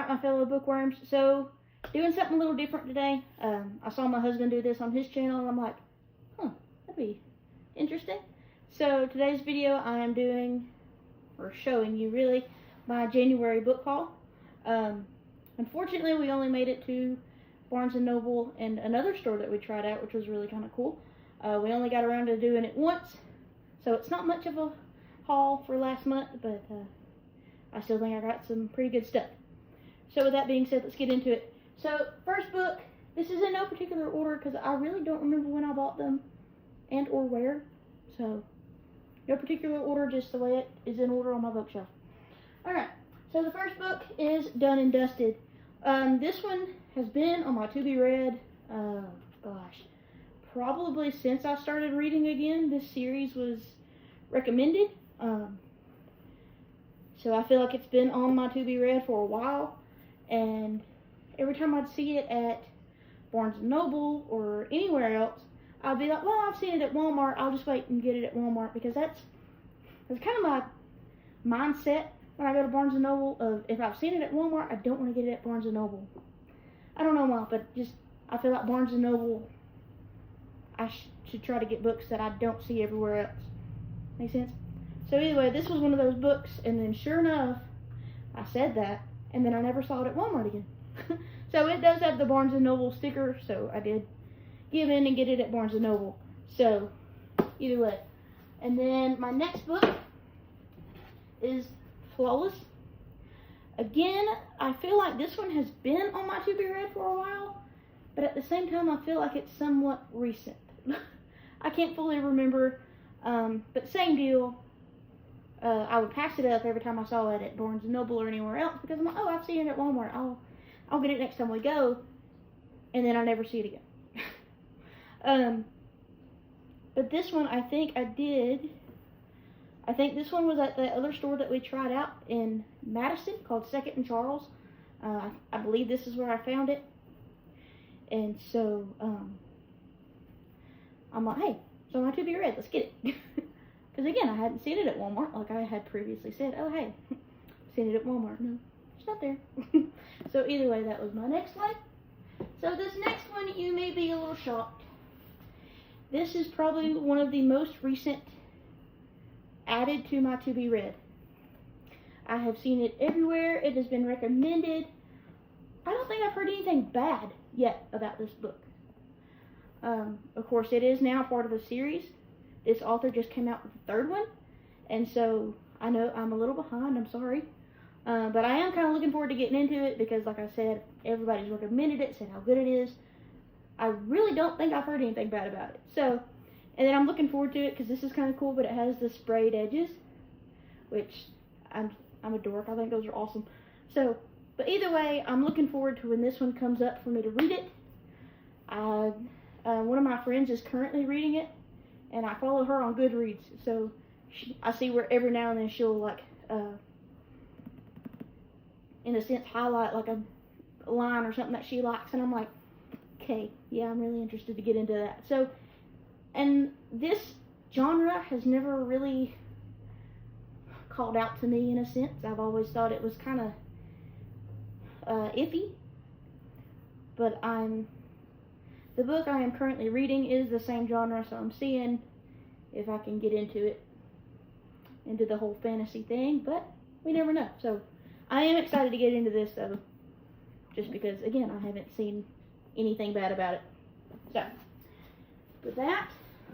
Alright, my fellow bookworms, so doing something a little different today. I saw my husband do this on his channel and I'm like, that'd be interesting. So today's video I am doing, or showing you really, my January book haul. Unfortunately we only made it to Barnes & Noble and another store that we tried out, which was really kind of cool. We only got around to doing it once, so it's not much of a haul for last month, but I still think I got some pretty good stuff. So with that being said, let's get into it. So first book, this is in no particular order because I really don't remember when I bought them and or where. So no particular order, just the way it is in order on my bookshelf. Alright, so the first book is Done and Dusted. This one has been on my to-be-read, probably since I started reading again. This series was recommended. So I feel like it's been on my to-be-read for a while. And every time I'd see it at Barnes & Noble or anywhere else, I'd be like, well, I've seen it at Walmart, I'll just wait and get it at Walmart, because that's kind of my mindset when I go to Barnes & Noble, of if I've seen it at Walmart, I don't want to get it at Barnes & Noble. I don't know why, but just, I feel like Barnes & Noble, I should try to get books that I don't see everywhere else. Make sense? So anyway, this was one of those books, and then sure enough, I said that, and then I never saw it at Walmart again. So it does have the Barnes & Noble sticker, so I did give in and get it at Barnes & Noble. So, either way. And then my next book is Flawless. Again, I feel like this one has been on my to-be-read for a while, but at the same time, I feel like it's somewhat recent. I can't fully remember, but same deal. I would pass it up every time I saw it at Barnes & Noble or anywhere else, because I'm like, oh, I've seen it at Walmart, I'll get it next time we go, and then I never see it again. But this one, I think this one was at the other store that we tried out in Madison, called Second and Charles. I believe this is where I found it, and so, I'm like, hey, so my to-be-read, let's get it. Because again, I hadn't seen it at Walmart, like I had previously said. Oh, hey, seen it at Walmart. No, it's not there. So either way, that was my next one. So this next one, you may be a little shocked. This is probably one of the most recent added to my to-be-read. I have seen it everywhere. It has been recommended. I don't think I've heard anything bad yet about this book. Of course, it is now part of a series. This author just came out with the third one, and so I know I'm a little behind, I'm sorry. But I am kind of looking forward to getting into it because, like I said, everybody's recommended it, said how good it is. I really don't think I've heard anything bad about it. So, and then I'm looking forward to it because this is kind of cool, but it has the sprayed edges, which I'm a dork. I think those are awesome. So, but either way, I'm looking forward to when this one comes up for me to read it. One of my friends is currently reading it, and I follow her on Goodreads, so I see where every now and then she'll, like, in a sense, highlight, like, a line or something that she likes, and I'm like, okay, yeah, I'm really interested to get into that. So, and this genre has never really called out to me, in a sense. I've always thought it was kind of iffy, but the book I am currently reading is the same genre, so I'm seeing if I can get into the whole fantasy thing, but we never know. So I am excited to get into this, though, just because, again, I haven't seen anything bad about it. So, with that,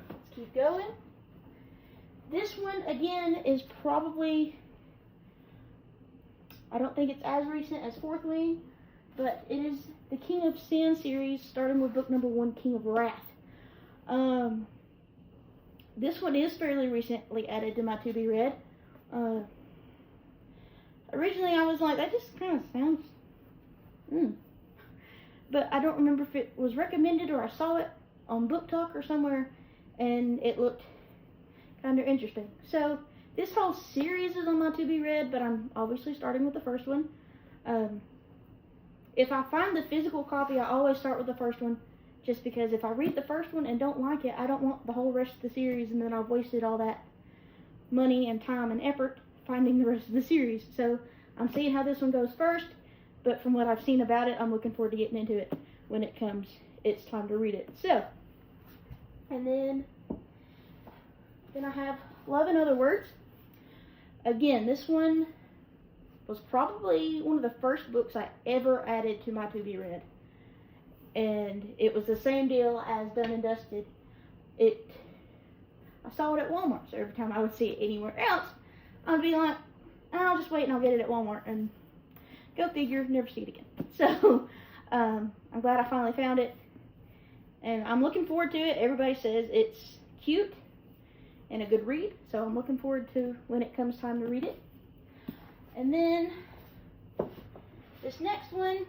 let's keep going. This one, again, is probably, I don't think it's as recent as Fourth Wing, but it is the King of Sin series, starting with book number 1, King of Wrath. This one is fairly recently added to my to-be-read. Originally I was like, that just kind of sounds, but I don't remember if it was recommended or I saw it on Book Talk or somewhere, and it looked kind of interesting. So, this whole series is on my to-be-read, but I'm obviously starting with the first one. If I find the physical copy, I always start with the first one, just because if I read the first one and don't like it, I don't want the whole rest of the series, and then I've wasted all that money and time and effort finding the rest of the series. So I'm seeing how this one goes first. but from what I've seen about it, I'm looking forward to getting into it when it's time to read it. So, and then I have Love in Other Words. Again, this one was probably one of the first books I ever added to my to-be read. And it was the same deal as Done and Dusted. I saw it at Walmart, so every time I would see it anywhere else, I'd be like, I'll just wait and I'll get it at Walmart, and go figure, never see it again. So, I'm glad I finally found it, and I'm looking forward to it. Everybody says it's cute and a good read, so I'm looking forward to when it comes time to read it. And then, this next one,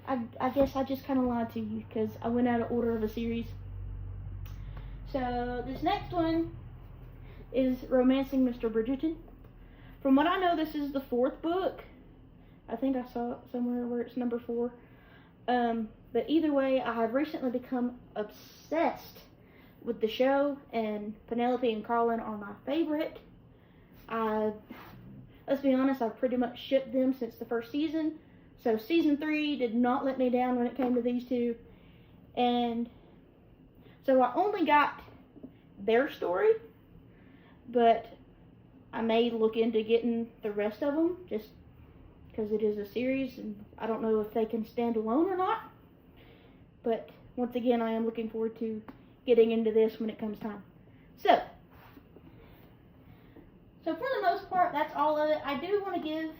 I guess I just kind of lied to you, because I went out of order of a series. So, this next one is Romancing Mr. Bridgerton. From what I know, this is the 4th book. I think I saw it somewhere where it's number 4. But either way, I have recently become obsessed with the show, and Penelope and Carlin are my favorite. Let's be honest, I've pretty much shipped them since the first season. So season 3 did not let me down when it came to these two. And so I only got their story, but I may look into getting the rest of them, just because it is a series, and I don't know if they can stand alone or not. But once again, I am looking forward to getting into this when it comes time. So for the most part, that's all of it. I do want to give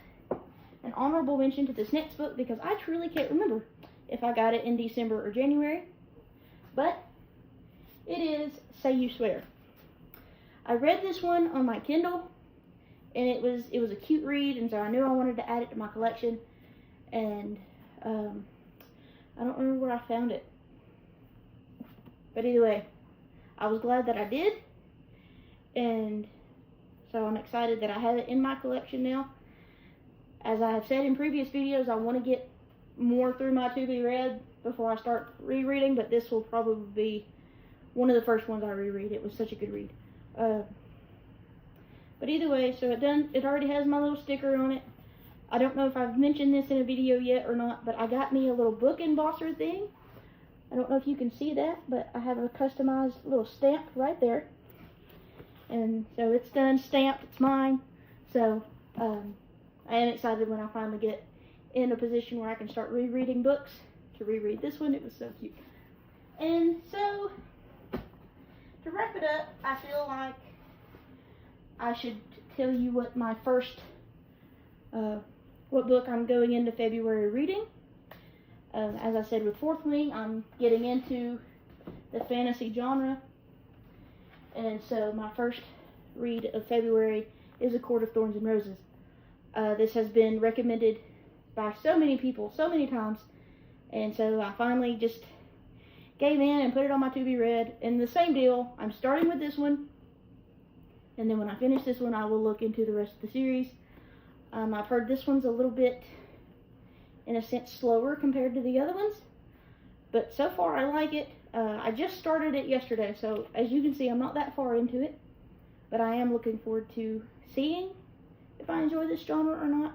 an honorable mention to this next book, because I truly can't remember if I got it in December or January. But it is Say You Swear. I read this one on my Kindle, and it was a cute read, and so I knew I wanted to add it to my collection. And I don't remember where I found it, but either way, I was glad that I did, and so I'm excited that I have it in my collection now. As I have said in previous videos, I want to get more through my to-be read before I start rereading, but this will probably be one of the first ones I reread. It was such a good read. But either way, so it already has my little sticker on it. I don't know if I've mentioned this in a video yet or not, but I got me a little book embosser thing. I don't know if you can see that, but I have a customized little stamp right there. And so it's done, stamped, it's mine. So I am excited when I finally get in a position where I can start rereading books to reread this one. It was so cute. And so, to wrap it up, I feel like I should tell you what my first, what book I'm going into February reading. As I said with Fourth Wing, I'm getting into the fantasy genre. And so my first read of February is A Court of Thorns and Roses. This has been recommended by so many people, so many times. And so I finally just gave in and put it on my to-be read. And the same deal, I'm starting with this one. And then when I finish this one, I will look into the rest of the series. I've heard this one's a little bit, in a sense, slower compared to the other ones. But so far, I like it. I just started it yesterday, so as you can see, I'm not that far into it. But I am looking forward to seeing if I enjoy this genre or not.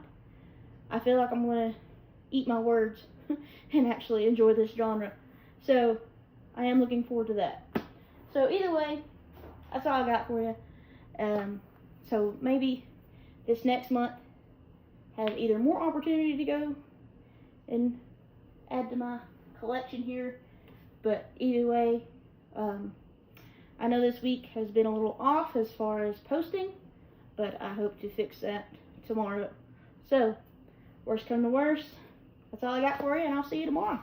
I feel like I'm going to eat my words and actually enjoy this genre. So, I am looking forward to that. So, either way, that's all I got for you. So, maybe this next month have either more opportunity to go and add to my collection here. But either way, I know this week has been a little off as far as posting, but I hope to fix that tomorrow. So, worst come to worst, that's all I got for you, and I'll see you tomorrow.